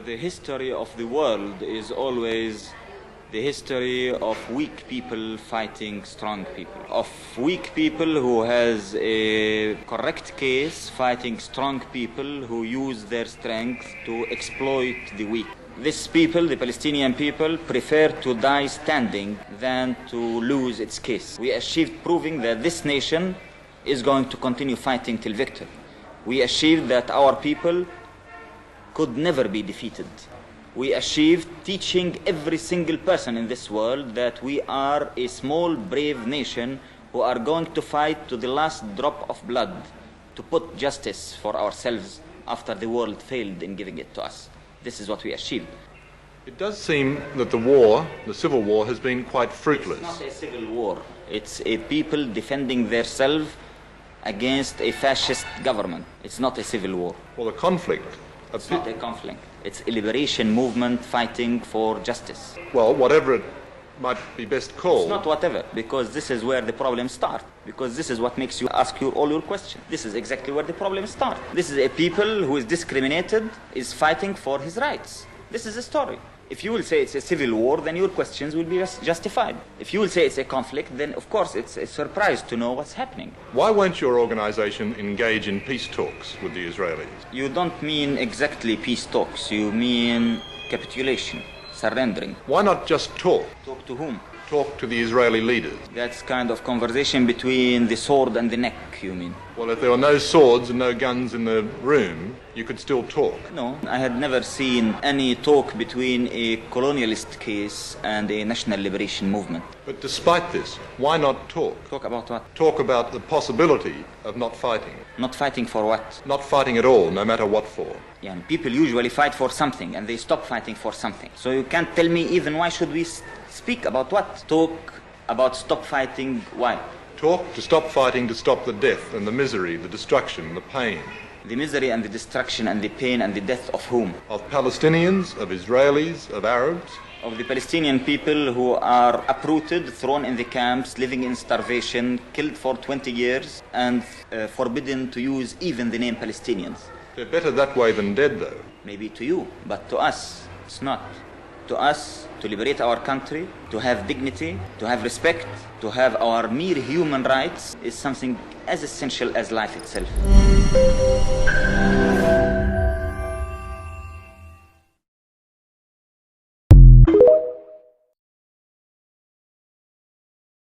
The history of the world is always the history of weak people fighting strong people, of weak people who has a correct case fighting strong people who use their strength to exploit the weak. These people, the Palestinian people, prefer to die standing than to lose its case. We achieved proving that this nation is going to continue fighting till victory. We achieved that our people could never be defeated. We achieved teaching every single person in this world that we are a small, brave nation who are going to fight to the last drop of blood to put justice for ourselves after the world failed in giving it to us. This is what we achieved. It does seem that the war, the civil war, has been quite fruitless. It's not a civil war. It's a people defending themselves against a fascist government. It's not a civil war. Well, the conflict... It's not a conflict. It's a liberation movement fighting for justice. Well, whatever it might be best called. It's not whatever, because this is where the problems start. Because this is what makes you ask all your questions. This is exactly where the problems start. This is a people who is discriminated, is fighting for his rights. This is the story. If you will say it's a civil war, then your questions will be justified. If you will say it's a conflict, then of course it's a surprise to know what's happening. Why won't your organization engage in peace talks with the Israelis? You don't mean exactly peace talks. You mean capitulation, surrendering. Why not just talk? Talk to whom? Talk to the Israeli leaders. That's kind of conversation between the sword and the neck, you mean? Well, if there were no swords and no guns in the room, you could still talk. No, I had never seen any talk between a colonialist case and a national liberation movement. But despite this, why not talk? Talk about what? Talk about the possibility of not fighting. Not fighting for what? Not fighting at all, no matter what for. Yeah, and people usually fight for something and they stop fighting for something. So you can't tell me even why should we speak about what? Talk about stop fighting, why? Talk to stop fighting, to stop the death and the misery, the destruction, the pain. The misery and the destruction and the pain and the death of whom? Of Palestinians, of Israelis, of Arabs. Of the Palestinian people who are uprooted, thrown in the camps, living in starvation, killed for 20 years, and forbidden to use even the name Palestinians. They're better that way than dead, though. Maybe to you, but to us, it's not. To us, to liberate our country, to have dignity, to have respect, to have our mere human rights is something as essential as life itself.